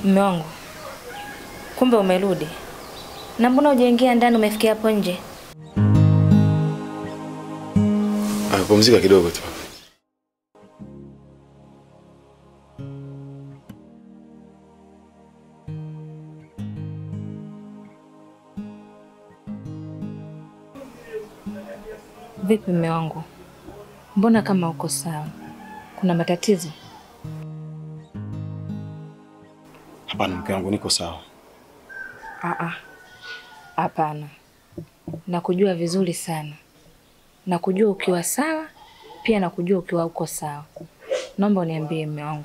Mume wangu, kumbe umerudi. Na mbona hujaingia ndani, umefikia hapo nje? Pumzika kidogo tu. Vipi mume wangu? Mbona kama uko sawa? Kuna matatizo? Hapana mke wangu, niko sawa. Hapana. Nakujua vizuri sana. Nakujua ukiwa sawa, pia nakujua ukiwa uko sawa. Naomba uniambie mume wangu,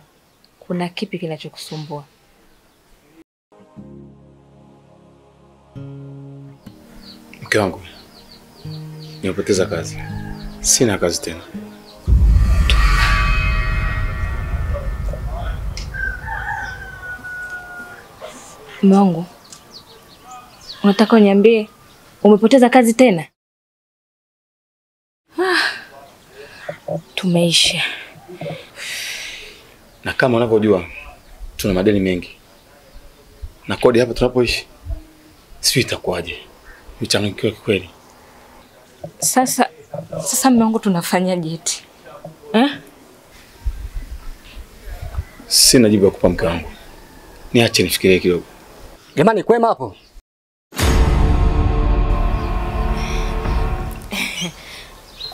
kuna kipi kinachokusumbua? Mke wangu, nimepoteza kazi. Sina kazi tena. Mume wangu, unataka uniambie umepoteza kazi tena? Tumeisha. Na kama unavyojua tuna madeni mengi. Na kodi hapa tunapoishi sio itakuwaje? Mchangikiwa kweli. Sasa mume wangu tunafanyaje eti? Sina jibu ya kupa mke wangu. Niache nifikirie kidogo. Jamani, kwema hapo?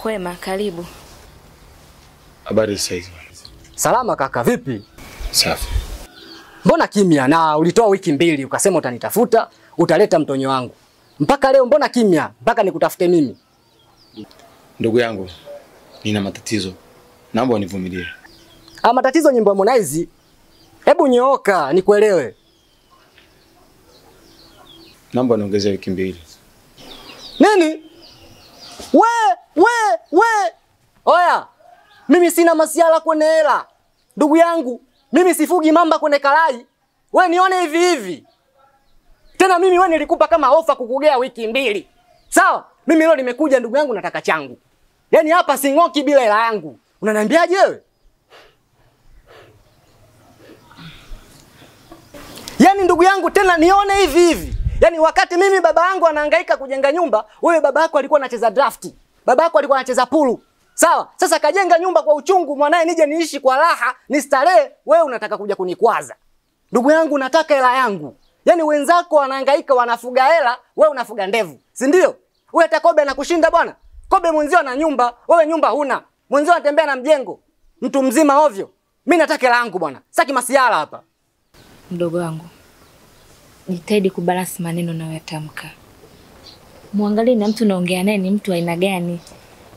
Kwema, karibu. Habari sasa hizi? Salama kaka, vipi? Safi. Mbona kimya? Na ulitoa wiki 2 ukasema utanitafuta, utaleta mtonyo wangu. Mpaka leo mbona kimya? Mpaka nikutafute mimi. Ndugu yangu, nina matatizo. Naomba univumilie. Matatizo nyimbo ya Harmonize. Hebu nyooka nikuelewe. Naomba niongezee wiki 2. Nini? We. Oya. Mimi sina masiala kwenye hela. Ndugu yangu, mimi sifugi mamba kwenye kalai. We nione hivi hivi. Tena mimi wewe nilikupa kama ofa kukugea wiki 2. Sawa? Mimi leo nimekuja ndugu yangu nataka changu. Yaani hapa singoki bila hela yangu. Unaniambiaje wewe? Yaani ndugu yangu tena nione hivi hivi. Yaani wakati mimi baba yangu anahangaika kujenga nyumba, wewe baba yako alikuwa anacheza draft. Baba yako alikuwa anacheza pool. Sawa? Sasa kajenga nyumba kwa uchungu, mwanae nije niishi kwa raha, ni starehe, wewe unataka kuja kunikwaza. Ndugu yangu nataka hela yangu. Yaani wenzako wanahangaika wanafuga hela, wewe unafuga ndevu. Si ndio? Wewe hata Kobe anakushinda bwana. Kobe mwenzio ana nyumba, wewe nyumba huna. Mwenzio anatembea na mjengo. Mtu mzima ovyo. Mimi nataka hela yangu bwana. Saki masiala hapa. Mdogo wangu, jitahidi kubalance maneno unayotamka. Muangalie na mtu unaongea naye ni mtu aina gani.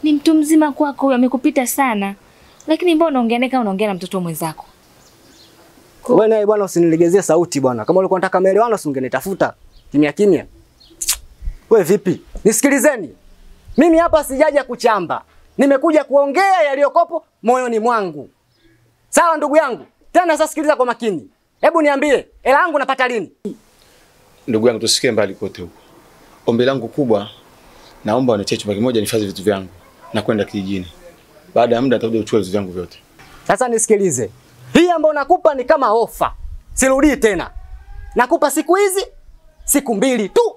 Ni mtu mzima kwako, huyo amekupita sana. Lakini mbona unaongea naye kama unaongea na mtoto mwenzako? Wewe naye bwana usinilegezie sauti bwana. Kama ulikuwa unataka maelewano usingenitafuta. Kimya kimya. Wewe vipi? Nisikilizeni. Mimi hapa sijaja kuchamba. Nimekuja kuongea yaliyokopo moyoni mwangu. Sawa ndugu yangu? Tena sasa sikiliza kwa makini. Hebu niambie, hela yangu napata lini? Ndugu yangu tusikie mbali kote huko. Ombi langu kubwa, naomba uniache chumba kimoja nihifadhi vitu vyangu na kwenda kijijini. Baada ya muda atakuja kuchukua vitu vyangu vyote. Sasa nisikilize. Hii ambayo nakupa ni kama ofa. Sirudii tena. Nakupa siku hizi, siku 2 tu.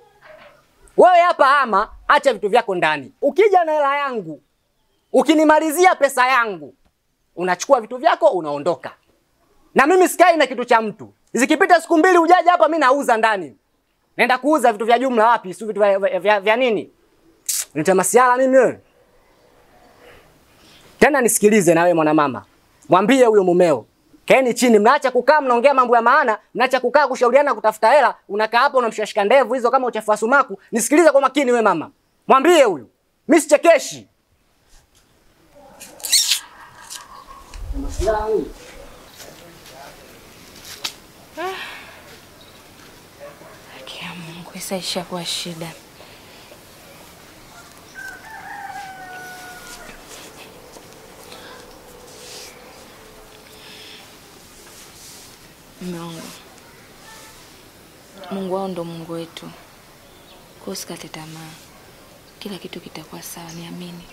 Wewe hapa ama acha vitu vyako ndani. Ukija na hela yangu, ukinimalizia pesa yangu, unachukua vitu vyako unaondoka. Na mimi sikai na kitu cha mtu. Zikipita siku 2 ujaje hapa mimi nauza ndani. Naenda kuuza vitu vya jumla wapi? Si vitu vya nini? Nita masiala mimi wewe. Tena nisikilize na wewe mwanamama. Mwambie huyo mumeo. Kaeni chini, mnaacha kukaa mnaongea mambo ya maana, mnaacha kukaa kushauriana kutafuta hela, unakaa hapo unamshashika ndevu hizo kama uchafu wa sumaku. Nisikilize kwa makini wewe mama. Mwambie huyo. Mimi sichekeshi. Kia Mungu, sasa ishakuwa shida. Mungu wao ndo Mungu wetu. Kwa usikate tamaa. Kila kitu kitakuwa sawa, niamini.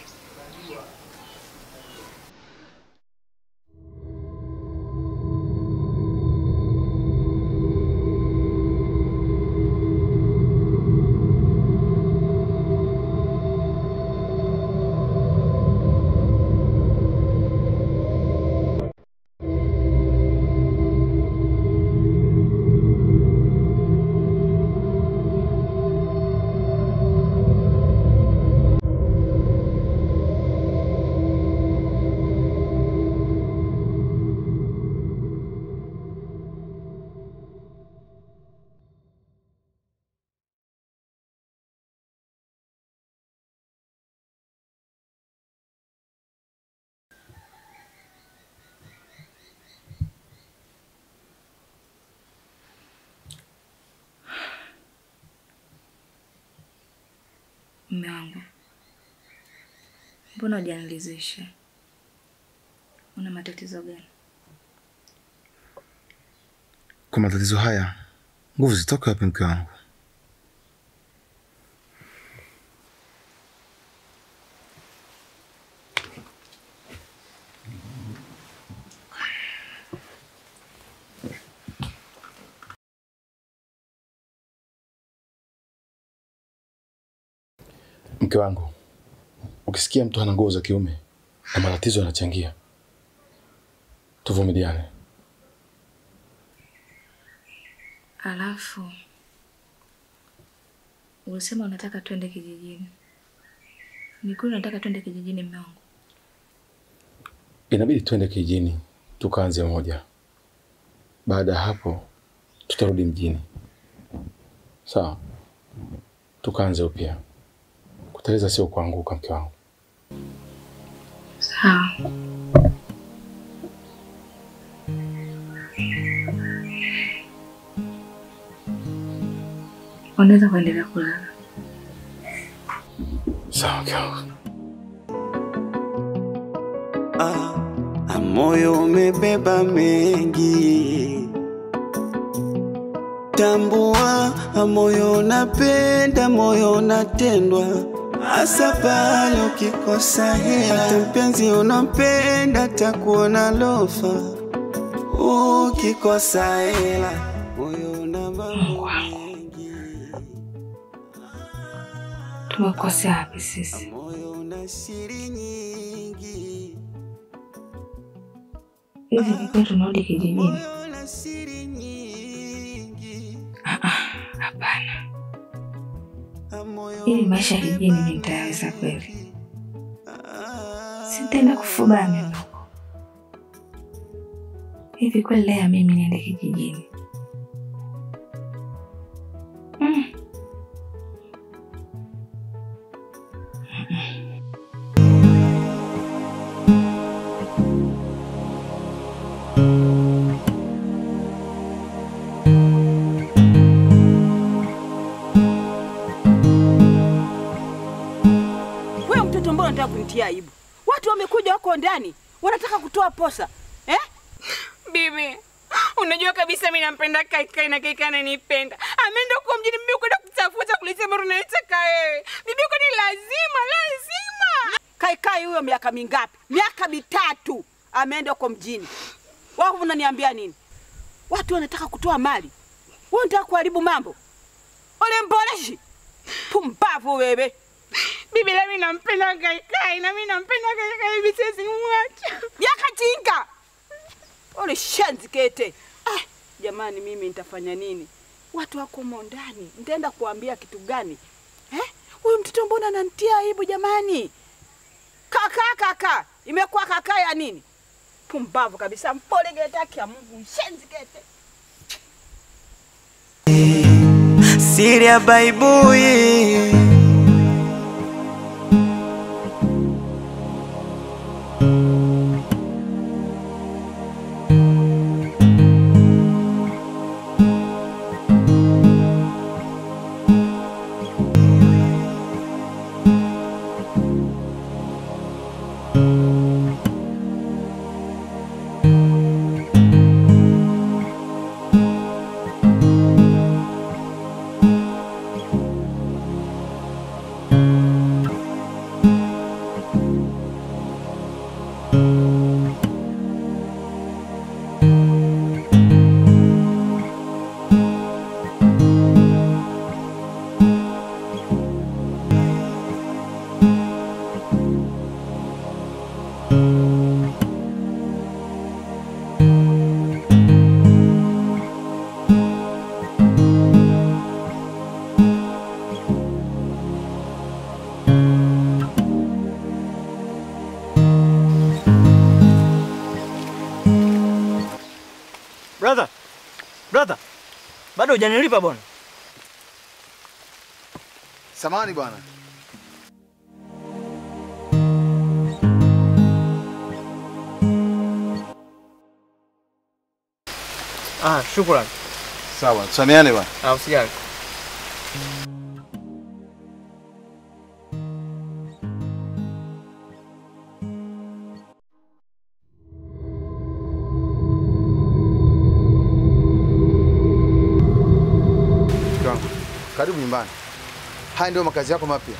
Mume wangu, mbona hujanilizisha? Una matatizo gani? Kwa matatizo haya, nguvu zitoka wapi mke wangu? Mke wangu, ukisikia mtu hana nguvu za kiume na matatizo yanachangia, tuvumiliane. Alafu ulisema unataka twende kijijini. Ni kweli unataka twende kijijini mume wangu? Inabidi twende kijijini tukaanze moja. Baada ya hapo tutarudi mjini. Sawa? Tukaanze upya. Kuteleza sio kuanguka mke wangu. Sawa. Unaweza kuendelea kulala. Sawa mke wangu. Moyo umebeba mengi, tambua moyo unapenda, moyo unatendwa, hasa pale ukikosa hela. Hata mpenzi unampenda takuona lofa, ukikosa hela moyo una mambo mengi. Tumekosea wapi sisi? Moyo una siri nyingi. Hivi ni kweli tunarudi kijijini? Hapana. Ili maisha ya kijijini mimi nitaweza kweli? Sitaenda kufuba mimi. Hivi kweli leo mimi niende kijijini? Unataka kunitia aibu. Watu wamekuja wako ndani, wanataka kutoa posa. Bibi, unajua kabisa mimi nampenda Kaikai na Kaikai ananipenda. Ameenda kwa mjini mimi kwenda kutafuta kuletea mara naitaka wewe. Bibi, kwa ni lazima. Kaikai huyo miaka mingapi? Miaka 3 ameenda huko mjini. Wao unaniambia nini? Watu wanataka kutoa mali. Wewe unataka kuharibu mambo. Ole mboleshi. Pumbavu wewe. Bibi mimi nampenda Kaikai na mimi nampenda Kaikai bibi siwezi kumwacha. Yakachinga. Ole shenzi kete. Jamani mimi nitafanya nini? Watu wako mondani. Nitaenda kuambia kitu gani? Huyu mtoto mbona ananitia aibu jamani? Kaka. Imekuwa kaka ya nini? Pumbavu kabisa, mpole geta kia Mungu, shenzi kete. Siri ya baibui. Brother. Bado hujanilipa bwana. Samahani bwana. Shukrani. Sawa, tusameane bwana. Usijali. Karibu nyumbani. Haya ndio makazi yako mapya.